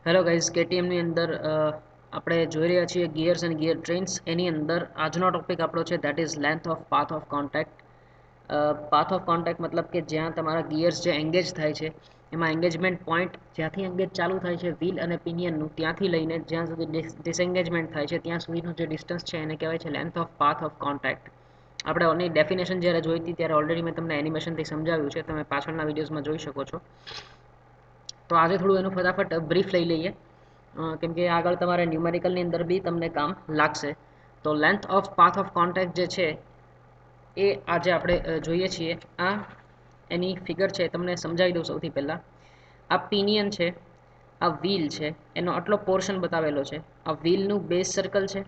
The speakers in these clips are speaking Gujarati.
હેલો ગાઈઝ, કેટીએમની અંદર આપણે જોઈ રહ્યા છીએ ગિયર્સ એન્ડ ગિયર ટ્રેન્સ. એની અંદર આજનો ટોપિક આપણો છે that is length of path of contact. Path of contact મતલબ કે જ્યાં તમારા ગિયર્સ જે એંગેજ થાય છે એમાં એંગેજમેન્ટ પોઈન્ટ જ્યાંથી એંગેજ ચાલુ થાય છે વ્હીલ અને પિનિયનનું, ત્યાંથી લઈને જ્યાં સુધી ડિસએંગેજમેન્ટ થાય છે ત્યાં સુધીનું જે ડિસ્ટન્સ છે એને કહેવાય છે length of path of contact. આપણે ઓની ડેફિનેશન જ્યારે જોઈ હતી ત્યારે ઓલરેડી મેં તમને એનિમેશનથી સમજાવ્યું છે, તમે પાછળના વિડીયોઝમાં જોઈ શકો છો. તો આજે થોડું એનું ફટાફટ બ્રીફ લઈ લઈએ, કેમ કે આગળ તમારે ન્યુમેરિકલની અંદર બી તમને કામ લાગશે. તો length of path of contact જે છે એ આજે આપણે જોઈએ છીએ. આ એની ફિગર છે, તમને સમજાવી દઉં. સૌથી પહેલાં આ પિનિયન છે, આ વ્હીલ છે, એનો આટલો પોર્શન બતાવેલો છે. આ વ્હીલનું બેઝ સર્કલ છે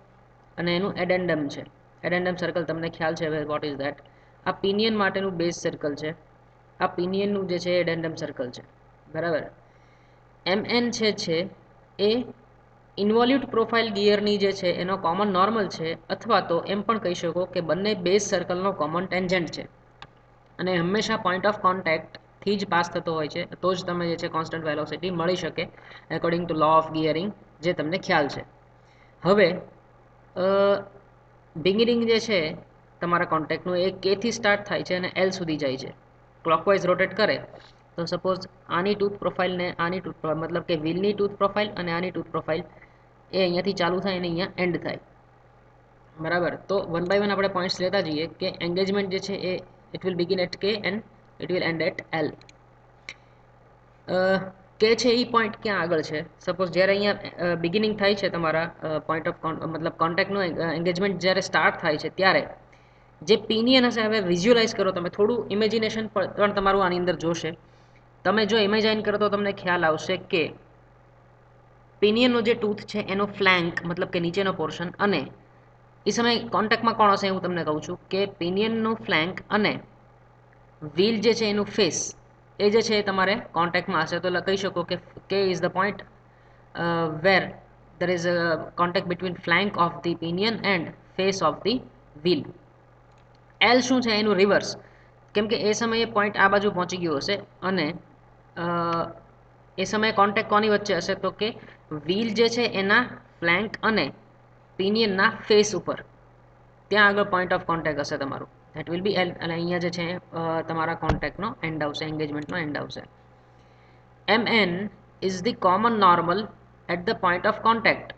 અને એનું એડેન્ડમ છે. એડેન્ડમ સર્કલ તમને ખ્યાલ છે વોટ ઇઝ દેટ. આ પિનિયન માટેનું બેઝ સર્કલ છે, આ પિનિયનનું જે છે એડેન્ડમ સર્કલ છે, બરાબર. એમએન છે એ ઇન્વોલ્યુટ પ્રોફાઇલ ગિયરની જે છે એનો કોમન નોર્મલ છે, અથવા તો એમ પણ કહી શકો કે બંને બેઝ સર્કલનો કોમન ટેન્જન્ટ છે અને હંમેશા પોઈન્ટ ઓફ કોન્ટેક્ટથી જ પાસ થતો હોય છે. તો જ તમે જે છે કોન્સ્ટન્ટ વેલોસિટી મળી શકે according to law of gearing, જે તમને ખ્યાલ છે. હવે બિગિનિંગ જે છે તમારા કોન્ટેક્ટનું એ કેથી સ્ટાર્ટ થાય છે અને એલ સુધી જાય છે. ક્લોકવાઇઝ રોટેટ કરે તો સપોઝ આની ટૂથ પ્રોફાઇલને આની ટૂથ મતલબ કે વ્હીલની ટૂથ પ્રોફાઇલ અને આની ટૂથ પ્રોફાઇલ એ અહીંયાથી ચાલુ થાય અને અહીંયા એન્ડ થાય, બરાબર. તો વન બાય વન આપણે પોઈન્ટ્સ લેતા જઈએ કે એંગેજમેન્ટ જે છે એ it will begin at K and it will end at L. K છે એ પોઈન્ટ ક્યાં આગળ છે? સપોઝ જ્યારે અહીંયા બિગિનિંગ થાય છે તમારા પોઈન્ટ ઓફ મતલબ કોન્ટેક્ટનું એંગેજમેન્ટ જ્યારે સ્ટાર્ટ થાય છે ત્યારે જે પિનિયન હશે, હવે વિઝ્યુઅલાઇઝ કરો તમે, થોડું ઇમેજિનેશન પણ તમારું આની અંદર જોશે. તમે જો ઇમેજાઇન કરો તો તમને ખ્યાલ આવશે કે પિનિયનનો જે ટૂથ છે એનો ફ્લેન્ક મતલબ કે નીચેનો પોર્શન, અને એ સમયે કોન્ટેક્ટમાં કોણ હશે હું તમને કહું છું કે પિનિયનનું ફ્લેન્ક અને વ્હીલ જે છે એનું ફેસ, એ જે છે એ તમારે કોન્ટેક્ટમાં હશે. તો કહી શકો કે is the point where there is a contact between flank of the pinion and face of the wheel. L શું છે? એનું રિવર્સ, કેમ કે એ સમયે પોઈન્ટ આ બાજુ પહોંચી ગયો હશે અને એ સમયે કોન્ટેક્ટ કોની વચ્ચે હશે? તો કે વ્હીલ જે છે એના ફ્લેન્ક અને પિનિયનના ફેસ ઉપર, ત્યાં આગળ પોઈન્ટ ઓફ કોન્ટેક્ટ હશે તમારું. That will be L. અને અહીંયા જે છે તમારા કોન્ટેક્ટનો એન્ડ આવશે, એંગેજમેન્ટનો એન્ડ આવશે. M N is the common normal at the point of contact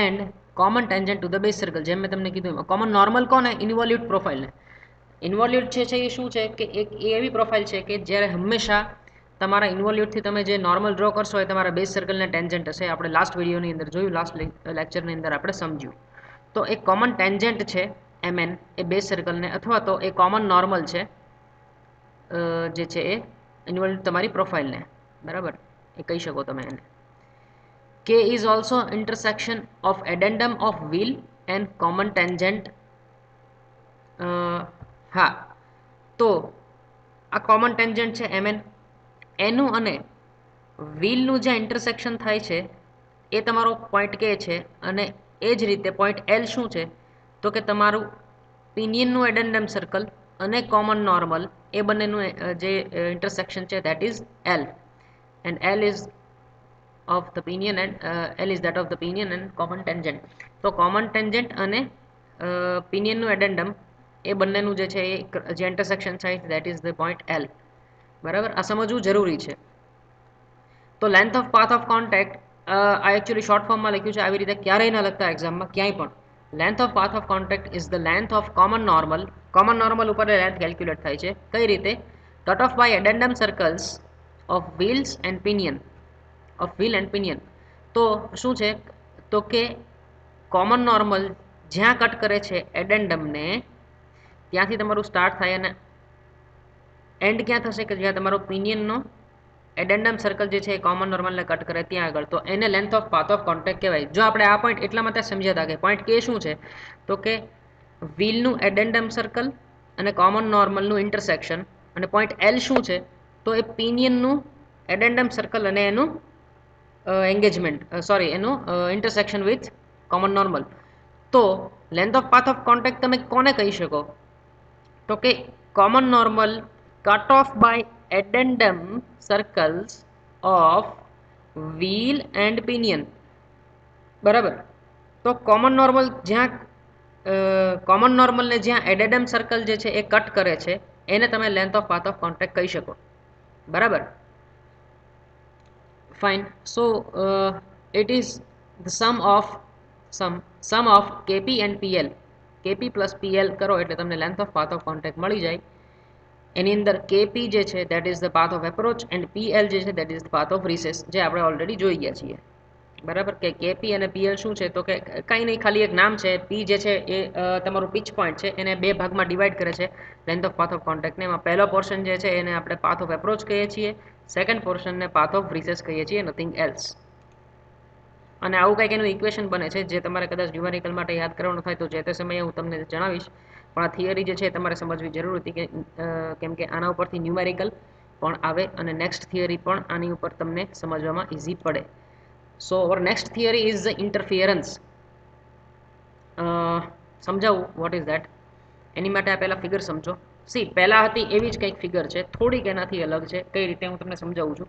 and common tangent to the base circle. જેમ મેં તમને કીધું એમાં કોમન નોર્મલ કોને? ઇન્વોલ્યુટ પ્રોફાઇલને. ઇન્વોલ્યુટ છે એ શું છે કે એક એવી પ્રોફાઇલ છે કે જ્યારે હંમેશા તમારા ઇન્વોલ્યુટથી તમે જે નોર્મલ ડ્રો કરશો એ તમારા બેઝ સર્કલને ટેન્જન્ટ હશે. આપણે લાસ્ટ વિડીયોની અંદર જોયું, લાસ્ટ લેક્ચરની અંદર આપણે સમજ્યું. તો એક કોમન ટેન્જન્ટ છે એમએન એ બેઝ સર્કલને, અથવા તો એ કોમન નોર્મલ છે જે છે એ ઇન્વોલ્યુટ તમારી પ્રોફાઇલને, બરાબર, એ કહી શકો તમે એને. K is also intersection of addendum of wheel and common tangent. હા, તો આ કોમન ટેન્જન્ટ છે એમએન, એનું અને વ્હીલનું જે ઇન્ટરસેક્શન થાય છે એ તમારો પોઈન્ટ કે છે. અને એ જ રીતે પોઈન્ટ એલ શું છે? તો કે તમારું પિનિયનનું એડેન્ડમ સર્કલ અને કોમન નોર્મલ, એ બંનેનું જે ઇન્ટરસેક્શન છે that is L. And L is of the pinion and L is that of the pinion and common tangent. તો કોમન ટેન્જન્ટ અને પિનિયનનું એડેન્ડમ એ બંનેનું જે છે એ જે ઇન્ટરસેક્શન થાય that is the point L, બરાબર. આ સમજવું જરૂરી છે. તો length of path of contact આ એકચ્યુઅલી શોર્ટ ફોર્મમાં લખ્યું છે, આવી રીતે ક્યારેય ના લખતા એક્ઝામમાં ક્યાંય પણ. Length of path of contact is the length of common normal. Common normal ઉપર લેન્થ કેલ્ક્યુલેટ થાય છે. કઈ રીતે? Cut off by addendum circles of wheels and pinion, of wheel and pinion. તો શું છે? તો કે કોમન નોર્મલ જ્યાં કટ કરે છે એડેન્ડમને, ત્યાંથી તમારું સ્ટાર્ટ થાય અને એન્ડ ક્યાં થશે? કે જ્યાં તમારો પિનિયનનો એડેન્ડમ સર્કલ જે છે એ કોમન નોર્મલને કટ કરે ત્યાં આગળ. તો એને length of path of contact કહેવાય. જો આપણે આ પોઈન્ટ એટલા માટે સમજ્યા હતા કે પોઈન્ટ કે શું છે? તો કે વ્હીલનું એડેન્ડમ સર્કલ અને કોમન નોર્મલનું ઇન્ટરસેક્શન. અને પોઈન્ટ એલ શું છે? તો એ પિનિયનનું એડેન્ડમ સર્કલ અને એનું એંગેજમેન્ટ, સોરી, એનું ઇન્ટરસેક્શન વિથ કોમન નોર્મલ. તો length of path of contact તમે કોને કહી શકો? તો કે common normal cut off by addendum circles of wheel and pinion, બરાબર. તો કોમન નોર્મલ જ્યાં કોમન નોર્મલને જ્યાં એડેડમ સર્કલ જે છે એ કટ કરે છે એને તમે length of path of contact કહી શકો, બરાબર. Fine. So it is the sum of KP and PL. KP plus PL કરો એટલે તમને length of path of contact મળી જાય. એની અંદર કેપી જે છે that is the path of approach and PL જે છે that is the path of recess, જે આપણે ઓલરેડી જોઈ ગયા છીએ, બરાબર. કે કેપી અને પીએલ શું છે તો કે કંઈ નહીં, ખાલી એક નામ છે. પી જે છે એ તમારું પિચ પોઈન્ટ છે, એને બે ભાગમાં ડિવાઈડ કરે છે લેન્થ ઓફ પાથ ઓફ કોન્ટેક્ટને. એમાં પહેલો પોર્શન જે છે એને આપણે પાથ ઓફ એપ્રોચ કહીએ છીએ, સેકન્ડ પોર્શનને પાથ ઓફ રિસેસ કહીએ છીએ, નથિંગ એલ્સ. અને આવું કંઈક એનું ઇક્વેશન બને છે જે તમારે કદાચ ન્યુમેરિકલ માટે યાદ કરવાનું થાય તો જે તે સમયે હું તમને જણાવીશ. પણ આ થિયરી જે છે તમારે સમજવી જરૂર હતી કે કેમ કે આના ઉપરથી ન્યુમેરિકલ પણ આવે અને નેક્સ્ટ થિયરી પણ આની ઉપર તમને સમજવામાં ઇઝી પડે. So our next theory is the interference. સમજાવું વોટ ઇઝ ધેટ. એની માટે આ પહેલાં ફિગર સમજો. સી પહેલાં હતી એવી જ કંઈક ફિગર છે, થોડીક એનાથી અલગ છે. કઈ રીતે હું તમને સમજાવું છું.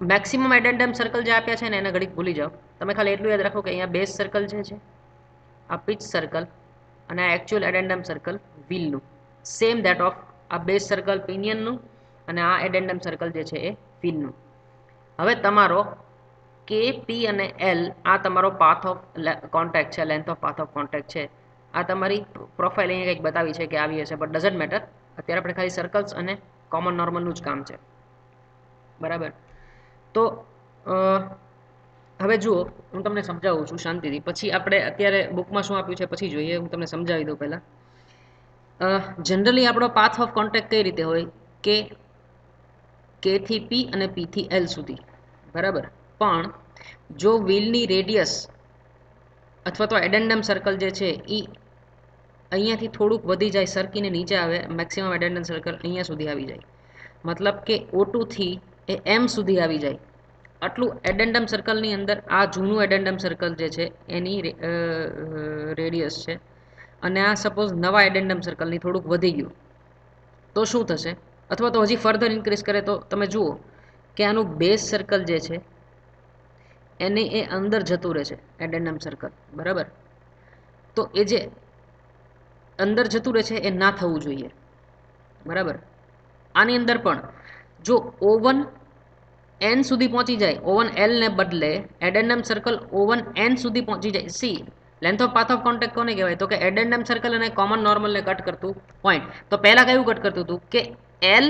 મેક્સિમમ એડેન્ડમ સર્કલ જે આપ્યા છે ને એને ઘડીક ભૂલી જાઓ. તમે ખાલી એટલું યાદ રાખો કે અહીંયા બેઝ સર્કલ જે છે, આ પિચ સર્કલ, અને આ એકચ્યુઅલ એડેન્ડમ સર્કલ વ્હીલનું, સેમ ધેટ ઓફ આ બેઝ સર્કલ પિનિયનનું અને આ એડેન્ડમ સર્કલ જે છે એ વ્હીલનું. હવે તમારો કે પી અને એલ આ તમારો પાથ ઓફ કોન્ટેક્ટ છે, length of path of contact છે. આ તમારી પ્રોફાઇલ અહીંયા કંઈક બતાવી છે કે આવી હશે, બટ ડઝન્ટ મેટર. અત્યારે આપણે ખાલી સર્કલ્સ અને કોમન નોર્મલનું જ કામ છે, બરાબર. તો હવે જુઓ, હું તમને સમજાવું છું શાંતિથી. પછી આપણે અત્યારે બુકમાં શું આપ્યું છે પછી જોઈએ, હું તમને સમજાવી દઉં પહેલાં. જનરલી આપણો પાથ ઓફ કોન્ટેક્ટ કઈ રીતે હોય કે કે થી પી અને પી થી એલ સુધી, બરાબર. પણ જો વ્હીલની રેડિયસ અથવા તો એડેન્ડમ સર્કલ જે છે એ અહીંયાથી થોડુંક વધી જાય, સરકીને નીચે આવે, મેક્સિમમ એડેન્ડમ સર્કલ અહીંયા સુધી આવી જાય, મતલબ કે O2 થી એ એમ સુધી આવી જાય, આટલું એડેન્ડમ સર્કલની અંદર આ જૂનું એડેન્ડમ સર્કલ જે છે એની રેડિયસ છે, અને આ સપોઝ નવા એડેન્ડમ સર્કલની થોડુંક વધી ગયું, તો શું થશે? અથવા તો હજી ફર્ધર ઇન્ક્રીઝ કરે તો તમે જુઓ કે આનું બેઝ સર્કલ જે છે એને એ અંદર જતું રહે છે એડેન્ડમ સર્કલ, બરાબર. તો એ જે અંદર જતું રહે છે એ ના થવું જોઈએ, બરાબર. આની અંદર પણ જો O1 એન સુધી પહોંચી જાય, O1 એલ ને બદલે એડેન્ડમ સર્કલ O1 એન સુધી પહોંચી જાય. C length of path of contact કોને કહેવાય તો કે એડેન્ડમ સર્કલ અને કોમન નોર્મલને કટ કરતું પોઈન્ટ. તો પહેલાં કયું કટ કરતું હતું કે એલ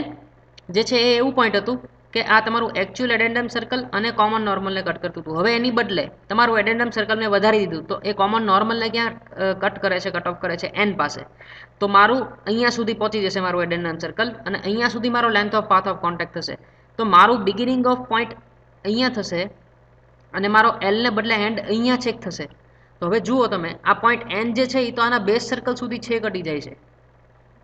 જે છે એ એવું પોઈન્ટ હતું કે આ તમારું એકચ્યુઅલ એડેન્ડમ સર્કલ અને કોમન નોર્મલને કટ કરતું હતું. હવે એની બદલે તમારું એડેન્ડમ સર્કલને વધારી દીધું, તો એ કોમન નોર્મલને ક્યાં કટ કરે છે, કટ ઓફ કરે છે એન પાસે. તો મારું અહીંયા સુધી પહોંચી જશે મારું એડેન્ડમ સર્કલ, અને અહીંયા સુધી મારો length of path of contact થશે. તો મારું બિગિનિંગ ઓફ પોઈન્ટ અહીંયા થશે અને મારો એલને બદલે એન્ડ અહીંયા છેક થશે. તો હવે જુઓ તમે, આ પોઈન્ટ એન જે છે એ તો આના બેઝ સર્કલ સુધી છેક અટી જાય છે,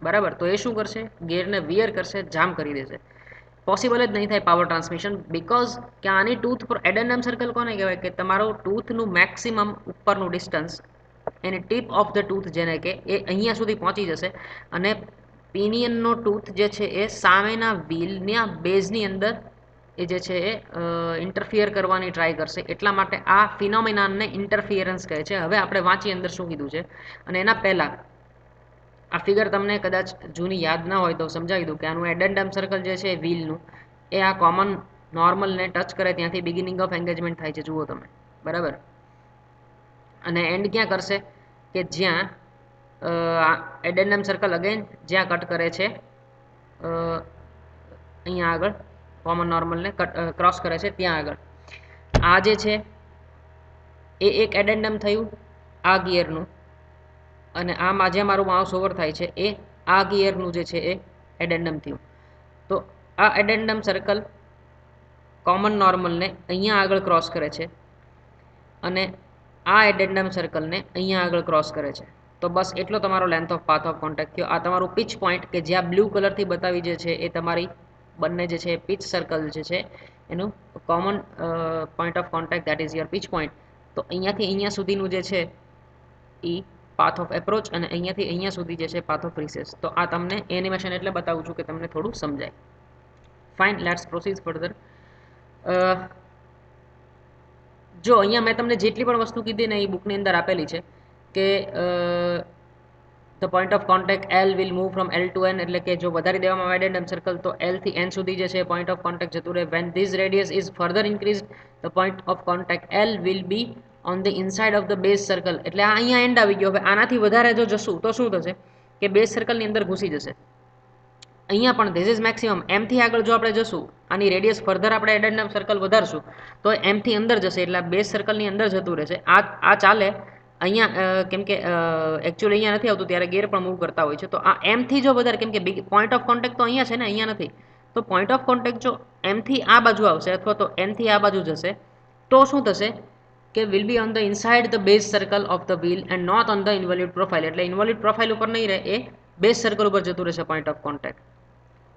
બરાબર. તો એ શું કરશે? ગેરને વિયર કરશે, જામ કરી દેશે. પોસિબલ જ નહીં થાય પાવર ટ્રાન્સમિશન, બીકોઝ કે આની ટૂથ પર એડેન્ડમ સર્કલ કોને કહેવાય કે તમારો ટૂથનું મેક્સિમમ ઉપરનું distance, any tip of the tooth જેને કે એ અહીંયા સુધી પહોંચી જશે, અને પિનિયનનો ટૂથ જે છે એ સામેના વ્હીલના બેઝની અંદર એ જે છે એ ઇન્ટરફિયર કરવાની ટ્રાય કરશે. એટલા માટે આ ફિનોમિનાનને ઇન્ટરફિયરન્સ કહે છે. હવે આપણે વાંચી અંદર શું કીધું છે, અને એના પહેલાં આ ફિગર તમને કદાચ જૂની યાદ ના હોય તો સમજાવી દઉં કે આનું એડેન્ડમ સર્કલ જે છે વ્હીલનું એ આ કોમન નોર્મલને ટચ કરે ત્યાંથી બિગિનિંગ ઓફ એન્ગેજમેન્ટ થાય છે, જુઓ તમે, બરાબર. અને એન્ડ ક્યાં કરશે કે જ્યાં એડેન્ડમ સર્કલ અગેન જ્યાં કટ કરે છે અહીંયા આગળ કોમન નોર્મલને ક્રોસ કરે છે ત્યાં આગળ. આ જે છે એ એક એડેન્ડમ થયું આ ગિયરનું, અને આમાં જ્યાં મારું માઉસ ઓવર થાય છે એ આ ગિયરનું જે છે એ એડેન્ડમ થયું. તો આ એડેન્ડમ સર્કલ કોમન નોર્મલને અહીંયા આગળ ક્રોસ કરે છે, અને આ એડેન્ડમ સર્કલને અહીંયા આગળ ક્રોસ કરે છે. તો બસ એટલો તમારો length of path of contact થયો. આ તમારું પિચ પોઈન્ટ કે જ્યાં બ્લુ કલરથી બતાવી જે છે એ તમારી બંને જે છે પિચ સર્કલ જે છે એનું common point of contact, that is your pitch point. તો અહીંયાથી અહીંયા સુધીનું જે છે એ પાથ ઓફ એપ્રોચ, અને અહીંયાથી અહીંયા સુધી જે છે પાથ ઓફ રિસેસ. તો આ તમને એનિમેશન એટલે બતાવું છું કે તમને થોડું સમજાય. Fine, let's proceed further. જો અહીંયા મેં તમને જેટલી પણ વસ્તુ કીધી ને એ બુકની અંદર આપેલી છે કે the point of contact L will move from L to N, એટલે કે જો વધારી દેવામાં આવે એડેન્ડમ સર્કલ તો એલ થી એન સુધી જે છે પોઈન્ટ ઓફ કોન્ટેક્ટ જતું રહે. When this radius is further increase the point of contact L will be on the inside of the base circle. એટલે આ અહીંયા એન્ડ આવી ગયો. હવે આનાથી વધારે જો જશું તો શું થશે કે બેઝ સર્કલની અંદર ઘૂસી જશે. અહીંયા પણ ધીસ ઇઝ મેક્સિમમ. એમથી આગળ જો આપણે જશું, આની રેડિયસ ફર્ધર આપણે એડેન્ડમ સર્કલ વધારશું તો એમથી અંદર જશે, એટલે બેઝ સર્કલની અંદર જતું રહેશે. આ ચાલે અહીંયા, કેમ કે એકચ્યુઅલી અહીંયા નથી આવતું ત્યારે ગેર પણ મૂવ કરતા હોય છે. તો આ એમથી જો વધારે, કેમ કે પોઈન્ટ ઓફ કોન્ટેક્ટ તો અહીંયા છે ને, અહીંયા નથી. તો પોઈન્ટ ઓફ કોન્ટેક્ટ જો એમથી આ બાજુ આવશે અથવા તો એનથી આ બાજુ જશે તો શું થશે કે will be on the inside the base circle of the wheel and not on the involute profile. એટલે ઇન્વોલ્યુટ પ્રોફાઇલ ઉપર નહીં રહે, એ બેઝ સર્કલ ઉપર જતું રહેશે point of contact.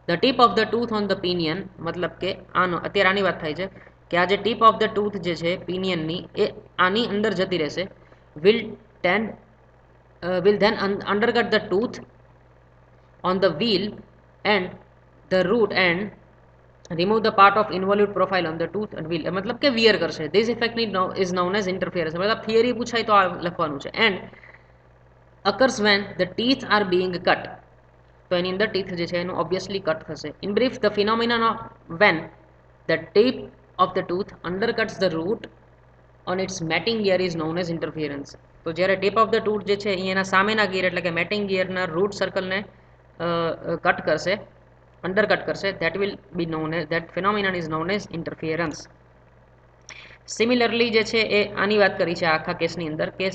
The tip of the tooth on the pinion, મતલબ કે આનો અત્યારે આની વાત થાય છે કે આ જે ટીપ ઓફ ધ ટૂથ જે છે પિનિયનની એ આની અંદર જતી રહેશે. will tend will then undercut the tooth on the wheel and the root and remove the part of involute profile on the tooth and wheel. मतलब કે wear કરશે. this effect is known as interference. मतलब theory પૂછાય તો આ લખવાનું છે. and occurs when the teeth are being cut. તો એની અંદર ટીથ જે છે એનું ઓબ્વિયસલી કટ થશે. In brief, the phenomenon of when the tip of the tooth undercuts the root on its mating gear is known as interference. તો જ્યારે ટીપ ઓફ ધ ટૂથ જે છે એ એના સામેના ગિયર એટલે કે મેટિંગ ગિયરના રૂટ સર્કલને કટ કરશે, અંડરકટ કરશે, that will be known as, that phenomenon is known as interference. Similarly જે છે એ આની વાત કરી છે આખા કેસની અંદર કે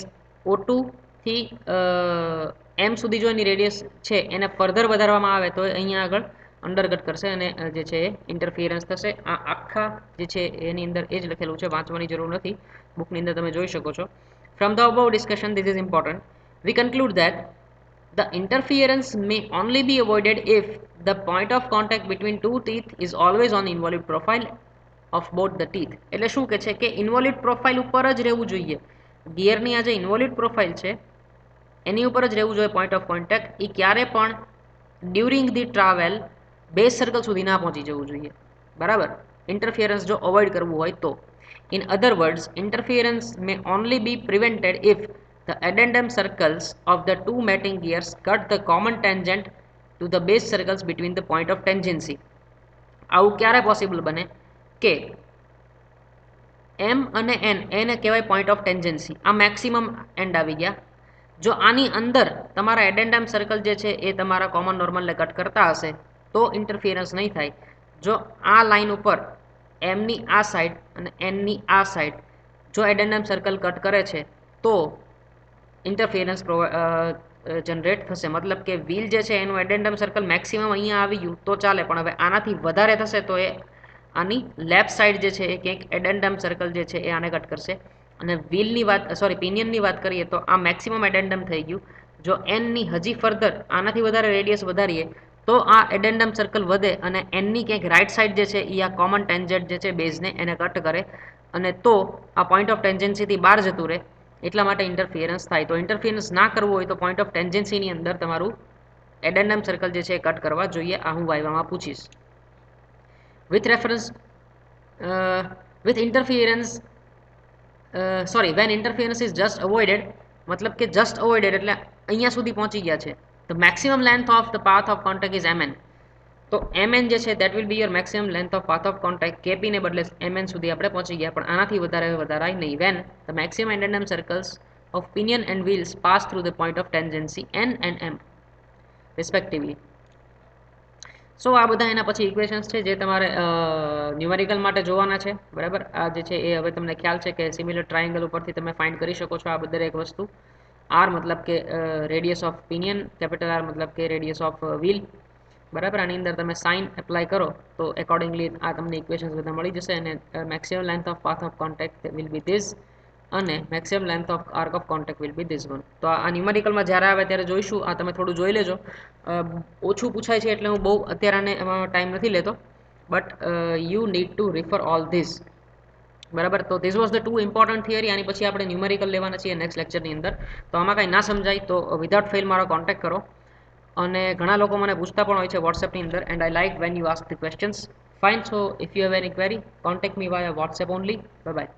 O2 થી એમ સુધી જો એની રેડિયસ છે એને ફર્ધર વધારવામાં આવે તો અહીંયા આગળ અંડરકટ કરશે અને જે છે એ ઇન્ટરફિયરન્સ થશે. આ આખા જે છે એની અંદર એ જ લખેલું છે, વાંચવાની જરૂર નથી, બુકની અંદર તમે જોઈ શકો છો. From the above discussion, this is important, we conclude that the interference may only be avoided if the point of contact between two teeth is always on the involute profile of both the teeth. એટલે શું કે છે કે ઇન્વોલ્યુટ પ્રોફાઇલ ઉપર જ રહેવું જોઈએ. ગિયરની આ જે ઇન્વોલ્યુટ પ્રોફાઇલ છે એની ઉપર જ રહેવું જોઈએ પોઈન્ટ ઓફ કોન્ટેક્ટ. એ ક્યારે પણ during the travel base circle સુધી ના પહોંચી જવું જોઈએ. બરાબર, ઇન્ટરફિયરન્સ જો અવોઇડ કરવું હોય તો. In other words, interference may only be prevented if the addendum circles of the two mating gears cut the common tangent to the base circles between the point of tangency. આવું ક્યારે પોસિબલ બને કે એમ અને એન, એને કહેવાય પોઈન્ટ ઓફ ટેન્જન્સી. આ મેક્સિમમ એન્ડ આવી ગયા. જો આની અંદર તમારા એડેન્ડમ સર્કલ જે છે એ તમારા કોમન નોર્મલને કટ કરતા હશે તો ઇન્ટરફિયરન્સ નહીં થાય. જો આ લાઈન ઉપર એમની આ સાઈડ અને એનની આ સાઈડ જો એડેન્ડમ સર્કલ કટ કરે છે તો ઇન્ટરફિયરન્સ જનરેટ થશે. મતલબ કે વ્હીલ જે છે એનું એડેન્ડમ સર્કલ મેક્સિમમ અહીંયા આવી ગયું તો ચાલે, પણ હવે આનાથી વધારે થશે તો એ આની લેફ્ટ સાઈડ જે છે એ કંઈક એડેન્ડમ સર્કલ જે છે એ આને કટ કરશે. અને વ્હીલની વાત, સોરી પિનિયનની વાત કરીએ તો આ મેક્સિમમ એડેન્ડમ થઈ ગયું. જો એનની હજી ફર્ધર આનાથી વધારે રેડિયસ વધારીએ તો આ એડેન્ડમ સર્કલ વધે અને એનની ક્યાંક રાઈટ સાઈડ જે છે એ આ કોમન ટેન્જન્ટ જે છે બેઝને એને કટ કરે અને તો આ પોઈન્ટ ઓફ ટેન્જન્સીથી બહાર જતું રહે. એટલા માટે ઇન્ટરફિયરન્સ થાય. તો ઇન્ટરફિયરન્સ ના કરવું હોય તો પોઈન્ટ ઓફ ટેન્જન્સીની અંદર તમારું એડેન્ડમ સર્કલ જે છે એ કટ કરવા જોઈએ. આ હું વાયવામાં પૂછીશ. With reference with interference sorry when interference is just avoided, મતલબ કે જસ્ટ અવોઇડેડ એટલે અહીંયા સુધી પહોંચી ગયા છે. The maximum length of the path of contact is mn. તો mn જે છે that will be your maximum length of path of contact. KP ને બદલે mn સુધી આપણે પહોંચી ગયા, પણ આનાથી વધારાય નહીં. When the maximum addendum circles of pinion and wheels pass through the point of tangency n and m respectively. So આ બધા એના પછી ઇક્વેશન્સ છે જે તમારે ન્યુમેરિકલ માટે જોવાના છે. બરાબર, આ જે છે એ હવે તમને ખ્યાલ છે કે સિમિલર ટ્રાયંગલ ઉપરથી તમે ફાઇન્ડ કરી શકો છો આ દરેક વસ્તુ. આર મતલબ કે radius of pinion, capital R મતલબ કે રેડિયસ ઓફ વ્હીલ. બરાબર, આની અંદર તમે સાઇન એપ્લાય કરો તો એકોર્ડિંગલી આ તમને ઇક્વેશન્સ બધા મળી જશે. અને maximum length of path of contact will be this અને maximum length of arc of contact will be this one. તો આ ન્યુમેરિકલમાં જ્યારે આવે ત્યારે જોઈશું. આ તમે થોડું જોઈ લેજો. ઓછું પૂછાય છે એટલે હું બહુ અત્યારે આને એમાં ટાઈમ નથી લેતો, but you need to refer all this. બરાબર, તો this was the two important theory. આની પછી આપણે ન્યુમેરિકલ લેવાના છીએ નેક્સ્ટ લેક્ચરની અંદર. તો આમાં કાંઈ ના સમજાય તો વિધાઉટ ફેલ મારો કોન્ટેક્ટ કરો. અને ઘણા લોકો મને પૂછતા પણ હોય છે વોટ્સએપની અંદર, and I like when you ask the questions. Fine. So if you have any query, contact me via WhatsApp only. Bye bye.